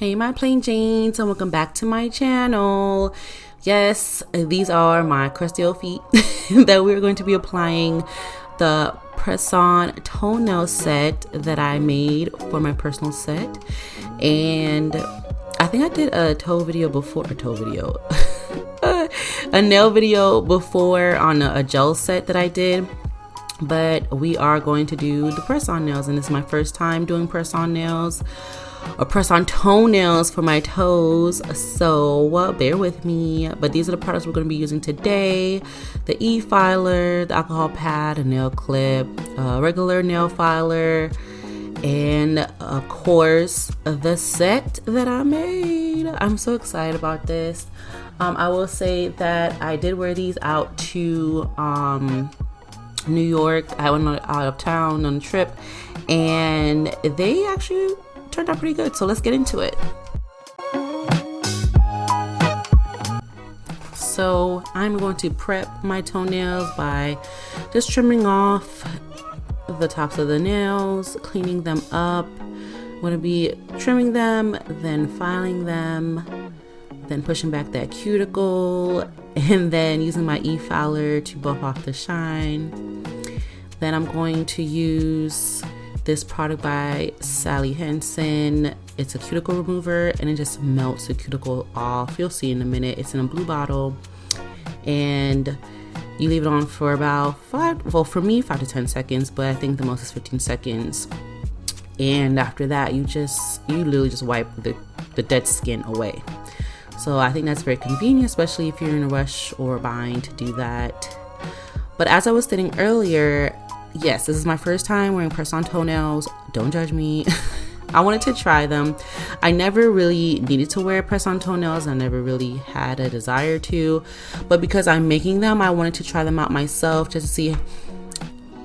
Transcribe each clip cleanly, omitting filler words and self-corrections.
Hey my PlainJains, and welcome back to my channel. Yes, these are my crusty old feet that we're going to be applying the press-on toenail set that I made for my personal set. And I think I did a a nail video before on a gel set that I did. But we are going to do the press-on nails, and this is my first time doing press-on nails or press-on toenails for my toes, so bear with me. But these are the products we're going to be using today: the e-filer, the alcohol pad, a nail clip, a regular nail filer, and of course the set that I made. I'm so excited about this. I will say that I did wear these out to New York. I went out of town on a trip, and they actually turned out pretty good. So let's get into it. So I'm going to prep my toenails by just trimming off the tops of the nails, cleaning them up. I'm going to be trimming them, then filing them, then pushing back that cuticle, and then using my e-filer to buff off the shine. Then I'm going to use this product by Sally Hansen. It's a cuticle remover, and it just melts the cuticle off. You'll see in a minute. It's in a blue bottle, and you leave it on for about 5 to 10 seconds, but I think the most is 15 seconds. And after that, you literally just wipe the dead skin away. So I think that's very convenient, especially if you're in a rush or a bind to do that. But as I was stating earlier, yes, this is my first time wearing press-on toenails. Don't judge me. I wanted to try them. I never really needed to wear press-on toenails. I never really had a desire to. But because I'm making them, I wanted to try them out myself just to see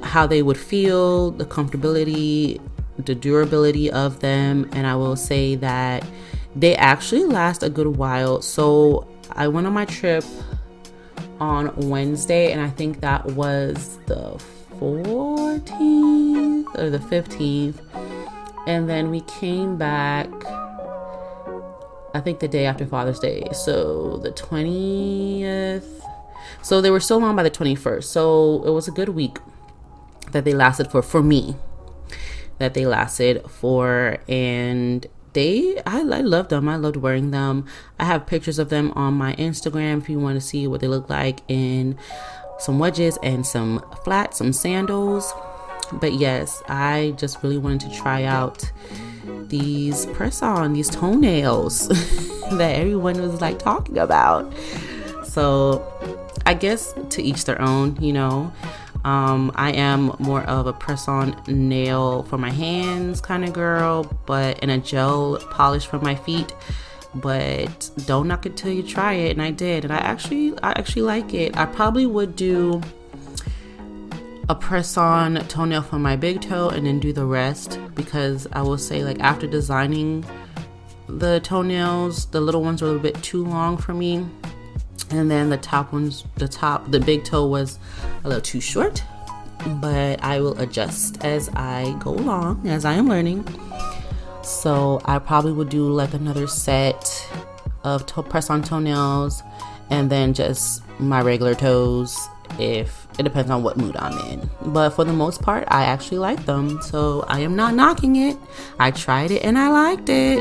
how they would feel, the comfortability, the durability of them. And I will say that they actually last a good while. So I went on my trip on Wednesday, and I think that was the 14th or the 15th, and then we came back I think the day after Father's Day, so the 20th. So they were still on by the 21st, so it was a good week that they lasted for me, that they lasted for. And I loved them. I loved wearing them. I have pictures of them on my Instagram if you want to see what they look like in some wedges and some flats, some sandals. But yes, I just really wanted to try out these these toenails that everyone was like talking about. So I guess to each their own, you know. I am more of a press-on nail for my hands kind of girl, and a gel polish for my feet. But don't knock it till you try it, and I did, and I actually like it. I probably would do a press-on toenail for my big toe and then do the rest, because I will say, like, after designing the toenails, the little ones were a little bit too long for me. And then the big toe was a little too short, but I will adjust as I go along, as I am learning. So I probably would do like another set of press-on toenails, and then just my regular toes, if it depends on what mood I'm in. But for the most part, I actually like them, so I am not knocking it. I tried it and I liked it.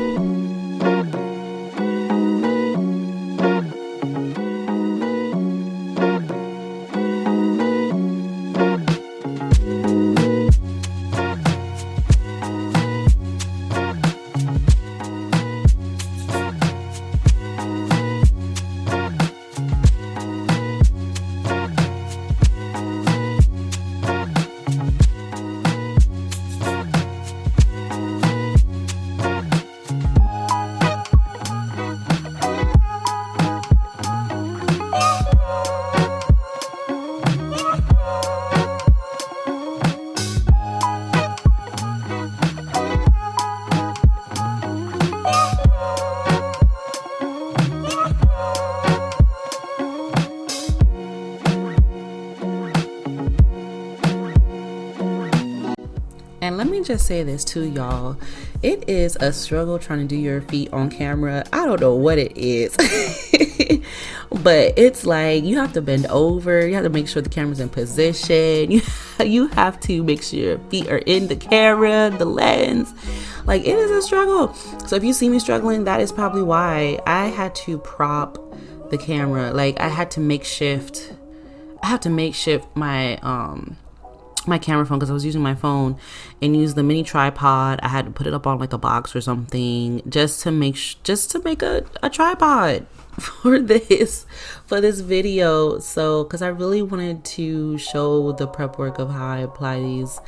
And let me just say this too, y'all. It is a struggle trying to do your feet on camera. I don't know what it is. But it's like you have to bend over. You have to make sure the camera's in position. You have to make sure your feet are in the camera, the lens. Like, it is a struggle. So if you see me struggling, that is probably why. I had to prop the camera. Like, I had to makeshift my my camera phone, because I was using my phone, and use the mini tripod. I had to put it up on like a box or something just to make a tripod for this video. So because I really wanted to show the prep work of how I apply these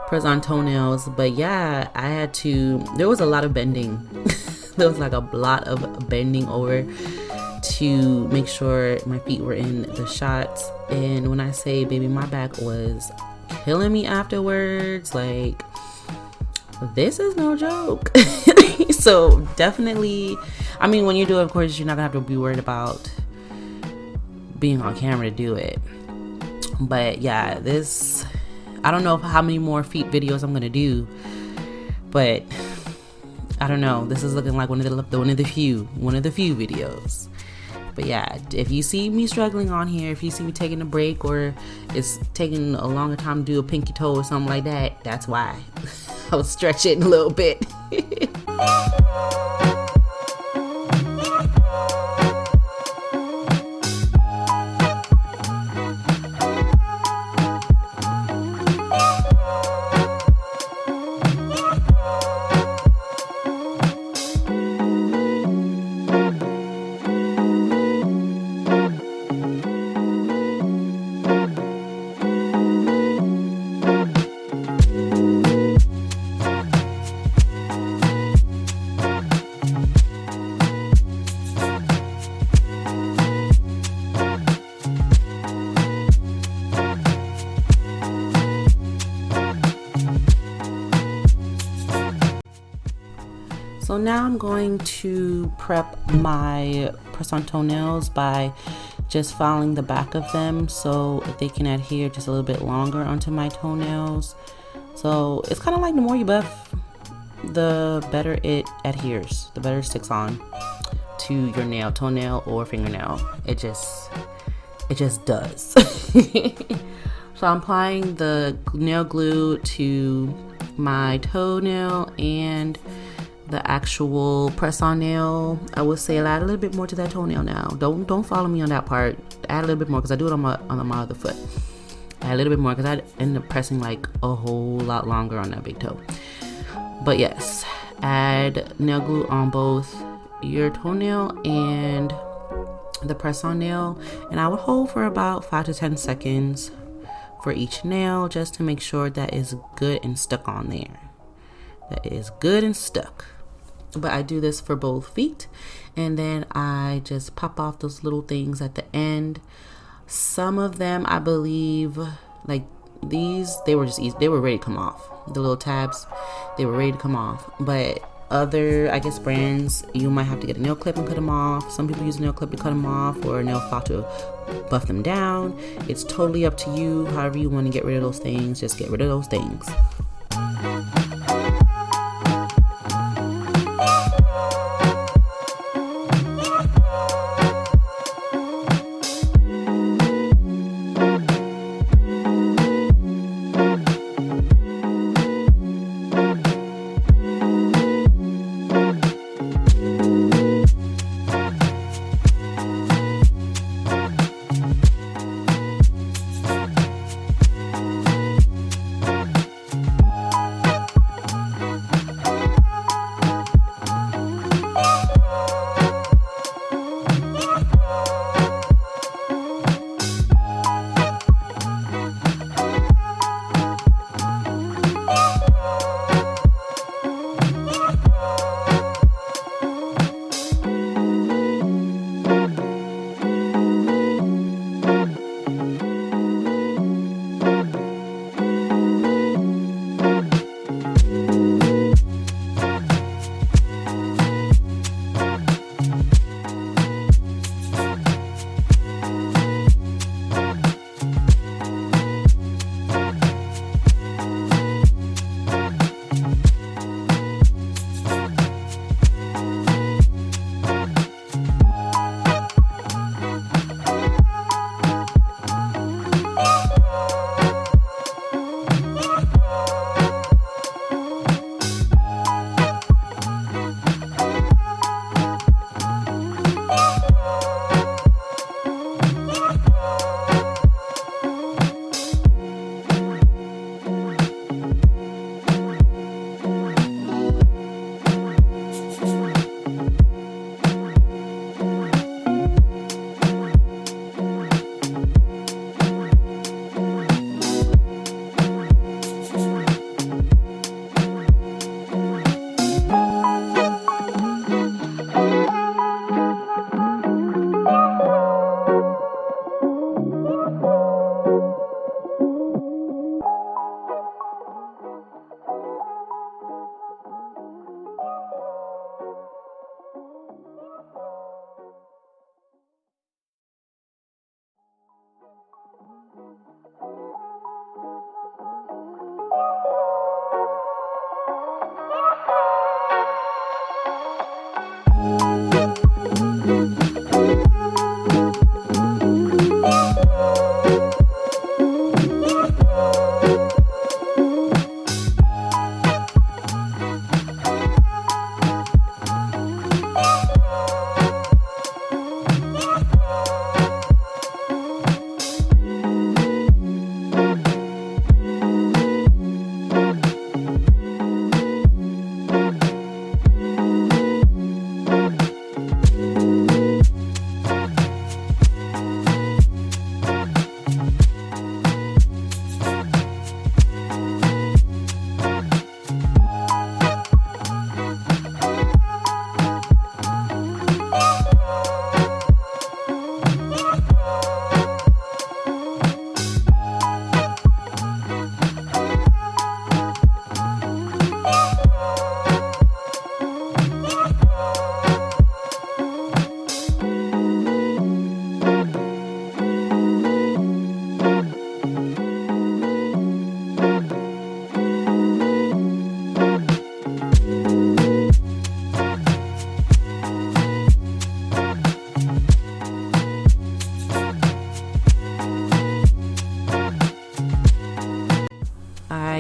press-on toenails. But yeah, there was a lot of bending. There was like a lot of bending over to make sure my feet were in the shots. And when I say, baby, my back was killing me afterwards. Like, this is no joke. So definitely, I mean, when you do it, of course, you're not gonna have to be worried about being on camera to do it. But yeah, I don't know how many more feet videos I'm gonna do, but I don't know. This is looking like one of the few videos. But yeah, if you see me struggling on here, if you see me taking a break, or it's taking a longer time to do a pinky toe or something like that, that's why. I was stretching a little bit. So now I'm going to prep my press-on toenails by just filing the back of them so they can adhere just a little bit longer onto my toenails. So it's kind of like the more you buff, the better it adheres, the better it sticks on to your nail, toenail or fingernail. It just does. So I'm applying the nail glue to my toenail and the actual press-on nail. I would say add a little bit more to that toenail now. Don't follow me on that part. Add a little bit more, because I do it on my other foot. Add a little bit more, because I end up pressing like a whole lot longer on that big toe. But yes, add nail glue on both your toenail and the press-on nail, and I would hold for about 5 to 10 seconds for each nail, just to make sure that is good and stuck on there. That is good and stuck. But I do this for both feet, and then I just pop off those little things at the end. Some of them, I believe, like these, they were just easy. They were ready to come off. The little tabs, they were ready to come off. But other, I guess, brands, you might have to get a nail clip and cut them off. Some people use a nail clip to cut them off, or a nail file to buff them down. It's totally up to you. However you want to get rid of those things, just get rid of those things.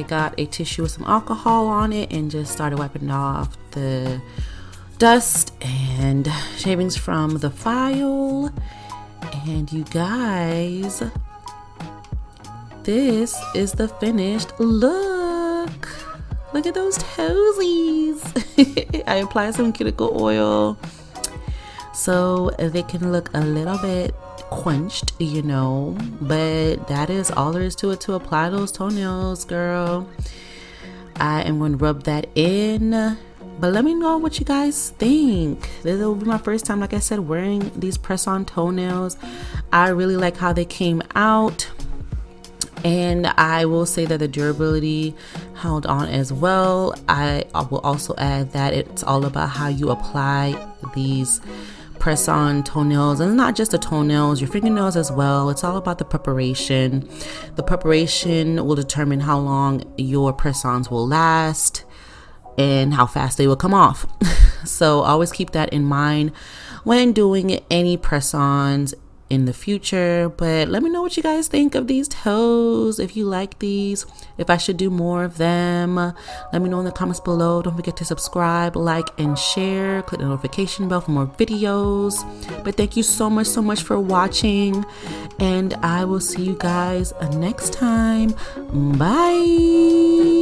I got a tissue with some alcohol on it and just started wiping off the dust and shavings from the file. And you guys, this is the finished look. Look at those toesies. I applied some cuticle oil so they can look a little bit quenched, you know, but that is all there is to it to apply those toenails, girl. I am going to rub that in, but let me know what you guys think. This will be my first time, like I said, wearing these press-on toenails. I really like how they came out, and I will say that the durability held on as well. I will also add that it's all about how you apply these press-on toenails, and not just the toenails, your fingernails as well. It's all about the preparation. The preparation will determine how long your press-ons will last and how fast they will come off. So always keep that in mind when doing any press-ons in the future. But let me know what you guys think of these toes, if you like these, if I should do more of them. Let me know in the comments below. Don't forget to subscribe, like, and share. Click the notification bell for more videos. But thank you so much for watching, and I will see you guys next time. Bye.